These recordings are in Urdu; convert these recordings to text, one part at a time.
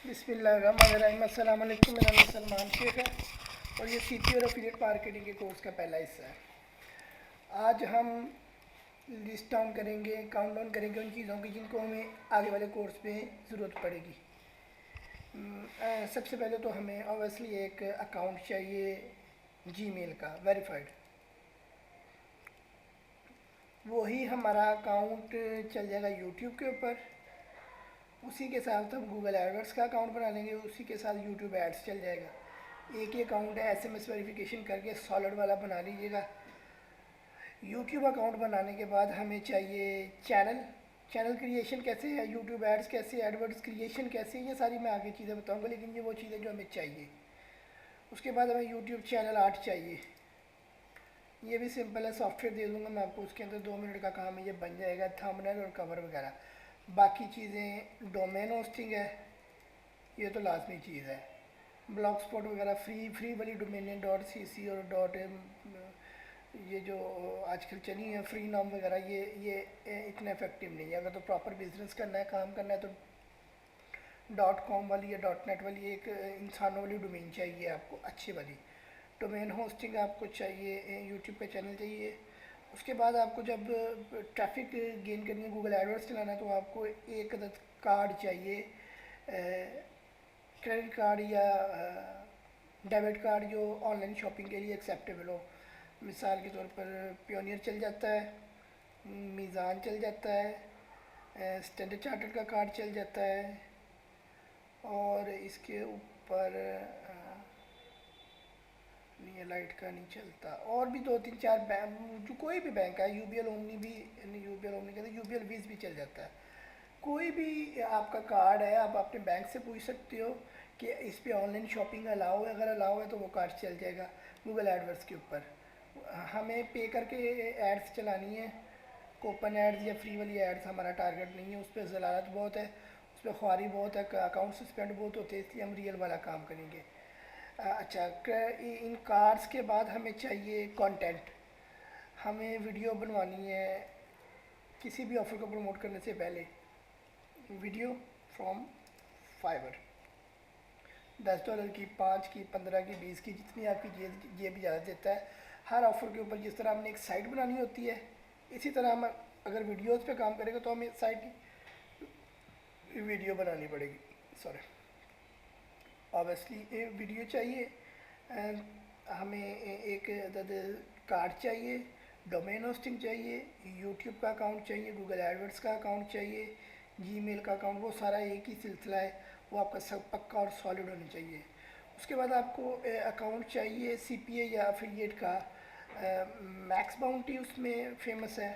بسم اللہ الرحمن الرحیم۔ السلام علیکم، میرا نام سلمان شیخ ہے اور یہ سی پی اور افیلیٹ مارکیٹنگ کے کورس کا پہلا حصہ ہے۔ آج ہم لسٹ ڈاؤن کریں گے، کاؤنٹ ڈاؤن کریں گے ان چیزوں کی جن کو ہمیں آگے والے کورس میں ضرورت پڑے گی۔ سب سے پہلے تو ہمیں اوبیسلی ایک اکاؤنٹ چاہیے جی میل کا ویریفائڈ، وہی ہمارا اکاؤنٹ چل جائے گا یوٹیوب کے اوپر۔ اسی کے ساتھ ہم گوگل ایڈورڈس کا اکاؤنٹ بنا لیں گے، اسی کے ساتھ یوٹیوب ایڈس چل جائے گا۔ ایک ہی اکاؤنٹ ہے، ایس ایم ایس ویریفیکیشن کر کے سالڈ والا بنا لیجیے گا۔ یوٹیوب اکاؤنٹ بنانے کے بعد ہمیں چاہیے چینل کریشن کیسے ہے، یوٹیوب ایڈس کیسے، ایڈورڈس کریشن کیسے، یہ ساری میں آگے چیزیں بتاؤں گا، لیکن یہ وہ چیزیں جو ہمیں چاہیے۔ اس کے بعد ہمیں یوٹیوب چینل آرٹ چاہیے، یہ بھی سمپل ہے، سافٹ ویئر دے دوں گا میں آپ کو، اس کے اندر 2 منٹ کا کام ہے، یہ بن جائے گا، تھمبنیل اور کور وغیرہ۔ باقی چیزیں ڈومین ہوسٹنگ ہے، یہ تو لازمی چیز ہے۔ بلاگ اسپاٹ وغیرہ فری والی ڈومین ڈاٹ سی سی اور ڈاٹ یہ جو آج کل چلی ہیں فری نام وغیرہ، یہ اتنا افیکٹو نہیں ہے۔ اگر تو پراپر بزنس کرنا ہے، کام کرنا ہے، تو ڈاٹ کام والی یا ڈاٹ نیٹ والی ایک انسانوں والی ڈومین چاہیے آپ کو، اچھی والی ڈومین ہوسٹنگ آپ کو چاہیے۔ یوٹیوب کا چینل چاہیے۔ اس کے بعد آپ کو جب ٹریفک گین کرنی ہے، گوگل ایڈورڈس چلانا ہے، تو آپ کو ایک عدد کارڈ چاہیے، کریڈٹ کارڈ یا ڈیبٹ کارڈ جو آن لائن شاپنگ کے لیے ایکسیپٹیبل ہو۔ مثال کے طور پر پیونیئر چل جاتا ہے، میزان چل جاتا ہے، اسٹینڈرڈ چارٹرڈ کا کارڈ چل جاتا ہے، اور اس کے اوپر نہیں، لائٹ کا نہیں چلتا، اور بھی 2 3 4 بینک، جو کوئی بھی بینک ہے، یو بی ایل اومنی بھی نہیں، یو بی ایل اومنی کہتے ہیں، یو بی ایل ویز بھی چل جاتا ہے۔ کوئی بھی آپ کا کارڈ ہے، آپ اپنے بینک سے پوچھ سکتے ہو کہ اس پہ آن لائن شاپنگ الاؤ ہے، اگر الاؤ ہے تو وہ کارڈ چل جائے گا گوگل ایڈورڈس کے اوپر۔ ہمیں پے کر کے ایڈس چلانی ہے، کوپن ایڈز یا فری والی ایڈز ہمارا ٹارگٹ نہیں ہے، اس پہ ضلالت بہت ہے، اس پہ خواری بہت ہے، اکاؤنٹ سسپینڈ بہت ہوتے ہیں، اس لیے ہم ریئل والا کام کریں گے۔ اچھا، ان کارڈز کے بعد ہمیں چاہیے کانٹینٹ۔ ہمیں ویڈیو بنوانی ہے کسی بھی آفر کو پروموٹ کرنے سے پہلے، ویڈیو فرام فائبر، $10 کی، 5 کی، 15 کی، 20 کی، جتنی آپ کی جیب اجازت دیتا ہے۔ ہر آفر کے اوپر جس طرح ہم نے ایک سائٹ بنانی ہوتی ہے، اسی طرح ہم اگر ویڈیوز پہ کام کریں گے تو ہمیں سائٹ کی ویڈیو بنانی پڑے گی، سوری اوبیسلی ویڈیو چاہیے۔ ہمیں ایک عدد کارڈ چاہیے، ڈومین ہوسٹنگ چاہیے، یوٹیوب کا اکاؤنٹ چاہیے، گوگل ایڈورڈس کا اکاؤنٹ چاہیے، جی میل کا اکاؤنٹ، وہ سارا ایک ہی سلسلہ ہے، وہ آپ کا سب پکا اور سالڈ ہونا چاہیے۔ اس کے بعد آپ کو اکاؤنٹ چاہیے سی پی اے یا افیلیٹ کا، میکس باؤنٹی اس میں فیمس ہے،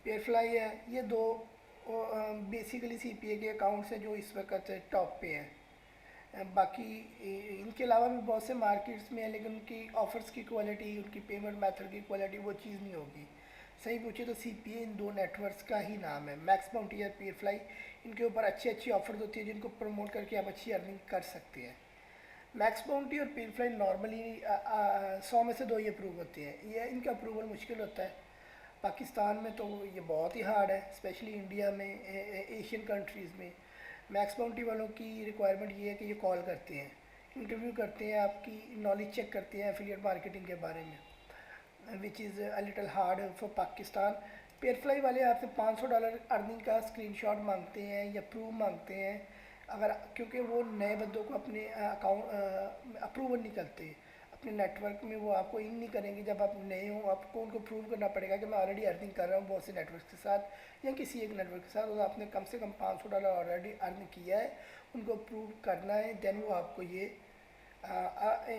پیئر فلائی ہے، یہ دو بیسیکلی سی پی اے کے اکاؤنٹس ہیں جو اس وقت ٹاپ پہ ہیں۔ باقی ان کے علاوہ بھی بہت سے مارکیٹس میں ہیں، لیکن ان کی آفرز کی کوالٹی، ان کی پیمنٹ میتھڈ کی کوالٹی وہ چیز نہیں ہوگی۔ صحیح پوچھے تو سی پی اے ان 2 نیٹ ورکس کا ہی نام ہے، میکس باؤنٹی اور پیئر فلائی۔ ان کے اوپر اچھی آفرز ہوتی ہیں جن کو پروموٹ کر کے آپ اچھی ارننگ کر سکتے ہیں۔ میکس باؤنٹی اور پیئر فلائی نارملی 100 میں سے 2 ہی اپروو ہوتے ہیں، یہ ان کا اپروول مشکل ہوتا ہے۔ پاکستان میں تو یہ بہت ہی ہارڈ ہے، اسپیشلی انڈیا میں، ایشین کنٹریز میں۔ میکس باؤنٹی والوں کی ریکوائرمنٹ یہ ہے کہ یہ کال کرتے ہیں، انٹرویو کرتے ہیں، آپ کی نالج چیک کرتے ہیں افیلیٹ مارکیٹنگ کے بارے میں، which is a little hard for Pakistan. پیئر فلائی والے آپ سے $500 ارننگ کا اسکرین شاٹ مانگتے ہیں یا پروف مانگتے ہیں، اگر کیونکہ وہ نئے بندوں کو اپنے اکاؤنٹ اپروول نہیں کرتے اپنے نیٹ ورک میں، وہ آپ کو ان نہیں کریں گے جب آپ نئے ہوں، آپ کو ان کو پروو کرنا پڑے گا کہ میں آلریڈی ارننگ کر رہا ہوں بہت سے نیٹ ورک کے ساتھ یا کسی ایک نیٹ ورک کے ساتھ، اور آپ نے کم سے کم $500 آلریڈی ارن کیا ہے، ان کو پروو کرنا ہے، دین وہ آپ کو یہ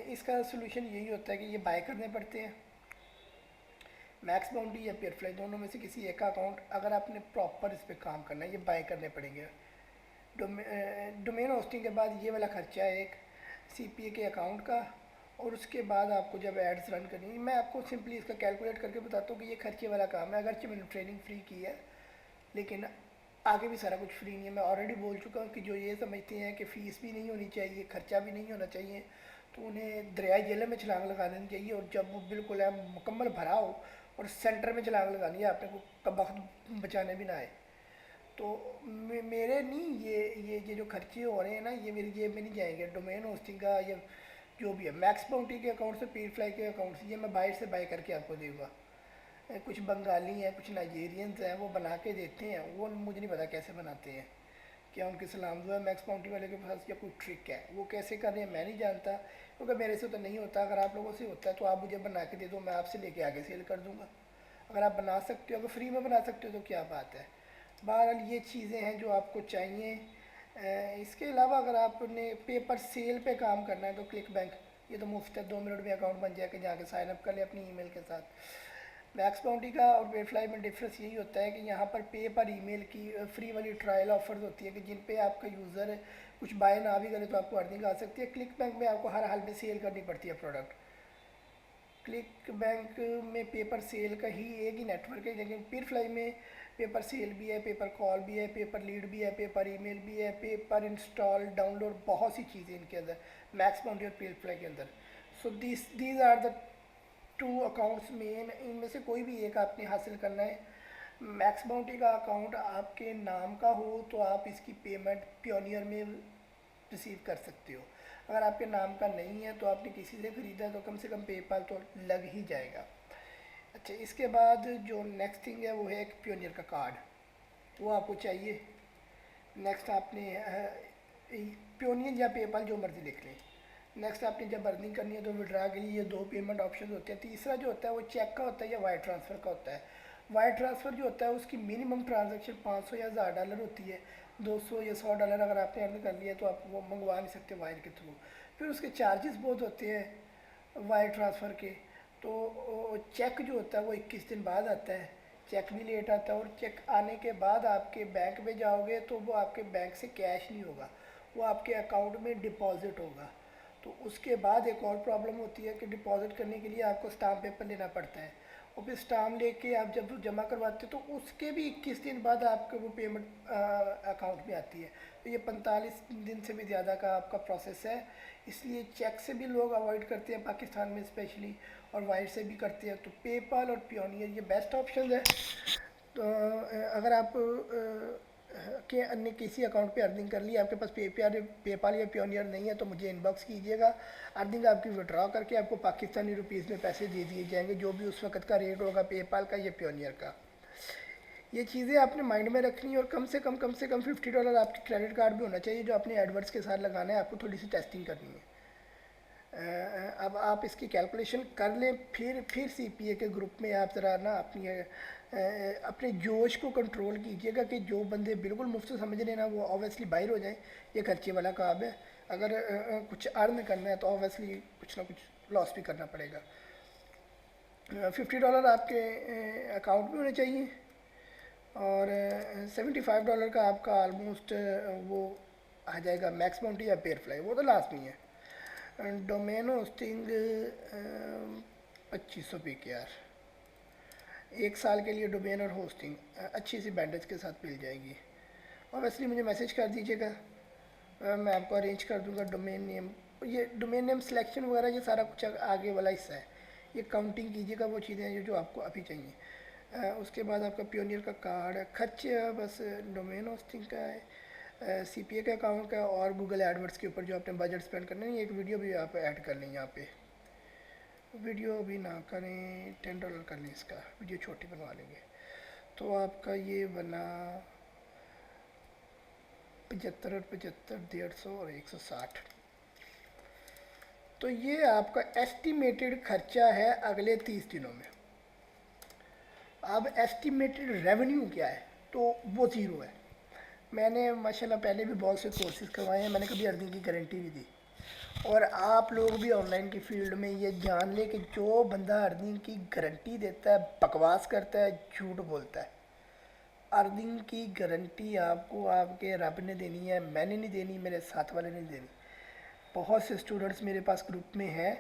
اس کا سلوشن یہی ہوتا ہے کہ یہ بائی کرنے پڑتے ہیں، میکس باؤنٹی یا پیئر فلائی دونوں میں سے کسی ایک کا اکاؤنٹ، اگر آپ نے پراپر اس پہ کام کرنا ہے یہ بائی کرنے پڑیں گے۔ ڈومین ہوسٹنگ کے بعد یہ والا خرچہ ہے ایک سی پی اے کے اکاؤنٹ کا، اور اس کے بعد آپ کو جب ایڈز رن کرنی ہے، میں آپ کو سمپلی اس کا کیلکولیٹ کر کے بتاتا ہوں کہ یہ خرچے والا کام ہے، اگرچہ میں نے ٹریننگ فری کی ہے لیکن آگے بھی سارا کچھ فری نہیں ہے۔ میں آلریڈی بول چکا ہوں کہ جو یہ سمجھتے ہیں کہ فیس بھی نہیں ہونی چاہیے، خرچہ بھی نہیں ہونا چاہیے، تو انہیں دریائے جہلم میں چھلانگ لگا دینی چاہیے، اور جب وہ بالکل ہے مکمل بھرا ہو اور سینٹر میں چھلانگ لگانی ہے، آپ نے کو کم وقت بچانے بھی نہ آئے۔ تو میرے نہیں، یہ جو خرچے ہو رہے ہیں نا یہ میری جیب میں نہیں جائیں گے. ڈومین ہوسٹنگ کا یا جو بھی ہے میکس باؤنٹی کے اکاؤنٹ سے پیر فلائی کے اکاؤنٹ سے یہ میں باہر سے بائی کر کے آپ کو دوں گا. کچھ بنگالی ہیں کچھ نائجیرینز ہیں وہ بنا کے دیتے ہیں، وہ مجھے نہیں پتا کیسے بناتے ہیں. کیا ان کے سلام دعا میکس باؤنٹی والے کے پاس یا کوئی ٹرک ہے، وہ کیسے کر رہے ہیں میں نہیں جانتا، کیونکہ میرے سے تو نہیں ہوتا. اگر آپ لوگوں سے ہوتا ہے تو آپ مجھے بنا کے دے دو، میں آپ سے لے کے آگے سیل کر دوں گا. اگر آپ بنا سکتے ہو، اگر فری میں بنا سکتے ہو تو کیا بات ہے. بہرحال یہ چیزیں ہیں جو آپ کو چاہیے. اس کے علاوہ اگر آپ نے پیپر سیل پہ کام کرنا ہے تو کلک بینک یہ تو مفت ہے، 2 منٹ میں اکاؤنٹ بن جائے کہ جا کے سائن اپ کر لیں اپنی ای میل کے ساتھ. میکس باؤنٹی کا اور پے فلائی میں ڈفرینس یہی ہوتا ہے کہ یہاں پر پے پر ای میل کی فری والی ٹرائل آفرز ہوتی ہے کہ جن پہ آپ کا یوزر کچھ بائی نہ بھی کرے تو آپ کو ارننگ آ سکتی ہے. کلک بینک میں آپ کو ہر حال میں سیل کرنی پڑتی ہے پروڈکٹ. کلک بینک میں پیپر سیل کا ہی ایک ہی نیٹ ورک ہے، لیکن پیر فلائی میں پیپر سیل بھی ہے، پیپر کال بھی ہے، پیپر لیڈ بھی ہے، پیپر ای میل بھی ہے، پیپر انسٹال ڈاؤن لوڈ، بہت سی چیزیں ان کے اندر میکس باؤنٹی اور پیر فلائی کے اندر. So these are the 2 accounts مین، ان میں سے کوئی بھی ایک آپ نے حاصل کرنا ہے. میکس باؤنٹی کا اکاؤنٹ آپ کے نام کا ہو تو آپ اس کی پیمنٹ پیونیئر میں ریسیو کر سکتے ہو. اگر آپ کے نام کا نہیں ہے تو آپ نے کسی سے خریدا ہے تو کم سے کم پے پال تو لگ ہی جائے گا. اچھا اس کے بعد جو نیکسٹ تھنگ ہے وہ ہے ایک پیونیئر کا کارڈ، وہ آپ کو چاہیے. نیکسٹ آپ نے پیونیئر یا پے پال جو مرضی لکھ لیں. نیکسٹ آپ نے جب ارننگ کرنی ہے تو وڈرا کے لیے یہ 2 پیمنٹ آپشن ہوتے ہیں. تیسرا جو ہوتا ہے وہ چیک کا ہوتا ہے یا وائر ٹرانسفر کا ہوتا ہے. وائر ٹرانسفر جو ہوتا ہے اس کی منیمم ٹرانزیکشن $500 یا $1000 ہوتی ہے. $200 یا $100 اگر آپ نے ارن کر لیا تو آپ وہ منگوا نہیں سکتے وائر کے تھرو. پھر اس کے چارجز بہت ہوتے ہیں وائر ٹرانسفر کے. تو چیک جو ہوتا ہے وہ 21 دن بعد آتا ہے، چیک بھی لیٹ آتا ہے. اور چیک آنے کے بعد آپ کے بینک میں جاؤ گے تو وہ آپ کے بینک سے کیش نہیں ہوگا، وہ آپ کے اکاؤنٹ میں ڈپازٹ ہوگا. تو اس کے بعد ایک اور پرابلم ہوتی ہے کہ ڈپازٹ کرنے کے لیے آپ کو اسٹامپ پیپر لینا پڑتا ہے، اور پھر اسٹامپ لے کے آپ جب جمع کرواتے تو اس کے بھی 21 دن بعد آپ کو وہ پیمنٹ اکاؤنٹ میں آتی ہے. تو یہ 45 دن سے بھی زیادہ کا آپ کا پروسیس ہے. اس لیے چیک سے بھی لوگ اوائڈ کرتے ہیں پاکستان میں اسپیشلی، اور وائر سے بھی کرتے ہیں. تو پے پال اور پیونیئر یہ بیسٹ آپشنز ہے. تو اگر آپ کہ نے کسی اکاؤنٹ پہ ارننگ کر لی، آپ کے پاس پے پال یا پیونیئر نہیں ہے تو مجھے ان باکس کیجیے گا. ارننگ آپ کی وڈرا کر کے آپ کو پاکستانی روپیز میں پیسے دے دیے جائیں گے جو بھی اس وقت کا ریٹ ہوگا پے پال کا یا پیونیئر کا. یہ چیزیں آپ نے مائنڈ میں رکھنی ہے. اور کم سے کم $50 آپ کی کریڈٹ کارڈ بھی ہونا چاہیے جو اپنے ایڈورٹس کے ساتھ لگانا ہے. آپ کو تھوڑی سی ٹیسٹنگ کرنی ہے. اب آپ اس کی کیلکولیشن کر لیں، پھر سی پی اے کے گروپ میں آپ ذرا نا اپنے جوش کو کنٹرول کیجیے گا کہ جو بندے بالکل مفت سمجھ رہے ہیں نا وہ اویسلی باہر ہو جائیں. یہ خرچے والا کام ہے. اگر کچھ ارن کرنا ہے تو اویسلی کچھ نہ کچھ لاس بھی کرنا پڑے گا. $50 آپ کے اکاؤنٹ میں ہونے چاہیے، اور $75 کا آپ کا آلموسٹ وہ آ جائے گا میکس باؤنٹی یا پیر فلائی، وہ تو لازمی ہے. ڈومین ہوسٹنگ 2500 پی کے آر 1 سال کے لیے. ڈومین اور ہوسٹنگ اچھی سی بینڈیج کے ساتھ مل جائے گی. اور ویسے مجھے میسیج کر دیجیے گا، میں آپ کو ارینج کر دوں گا. ڈومین نیم، یہ ڈومین نیم سلیکشن وغیرہ یہ سارا کچھ آگے والا حصہ ہے. یہ کاؤنٹنگ کیجیے گا وہ چیزیں جو آپ کو ابھی چاہیے. اس کے بعد آپ کا پیونیئر کا کارڈ، خرچے بس ڈومین ہوسٹنگ کا ہے، سی پی اے کے اکاؤنٹ کا، اور گوگل ایڈورڈس کے اوپر جو آپ نے بجٹ اسپینڈ کرنا ہے. ایک ویڈیو بھی آپ ایڈ کر لیں یہاں پہ. ویڈیو بھی نہ کریں، $10 کر لیں، اس کا ویڈیو چھوٹی بنوا لیں گے. تو آپ کا یہ بنا 75 اور 75 150 اور 160. تو یہ آپ کا ایسٹیمیٹڈ خرچہ ہے اگلے 30 دنوں میں. اب ایسٹیمیٹڈ ریونیو کیا ہے تو وہ 0 ہے. میں نے ماشاءاللہ پہلے بھی بہت سے کورسز کروائے ہیں، میں نے کبھی ارننگ کی گارنٹی نہیں دی. اور آپ لوگ بھی آن لائن کی فیلڈ میں یہ جان لیں کہ جو بندہ ارننگ کی گارنٹی دیتا ہے بکواس کرتا ہے، جھوٹ بولتا ہے. ارننگ کی گارنٹی آپ کو آپ کے رب نے دینی ہے، میں نے نہیں دینی، میرے ساتھ والے نے دینی. بہت سے اسٹوڈنٹس میرے پاس گروپ میں ہیں،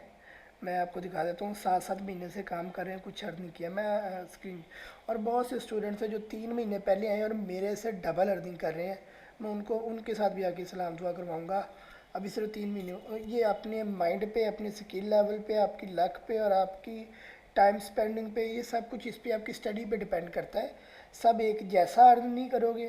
میں آپ کو دکھا دیتا ہوں. 7 مہینے سے کام کر رہے ہیں، کچھ ارننگ کیا میں اسکرین. اور بہت سے اسٹوڈنٹس ہیں جو 3 مہینے پہلے آئے اور میرے سے ڈبل ارننگ کر رہے ہیں. میں ان کے ساتھ بھی آ کے سلام دعا کرواؤں گا. ابھی صرف 3 مہینے. یہ اپنے مائنڈ پہ، اپنے اسکل لیول پہ، آپ کی لک پہ اور آپ کی ٹائم سپینڈنگ پہ، یہ سب کچھ اس پہ آپ کی اسٹڈی پہ ڈیپینڈ کرتا ہے. سب ایک جیسا ارن نہیں کرو گے.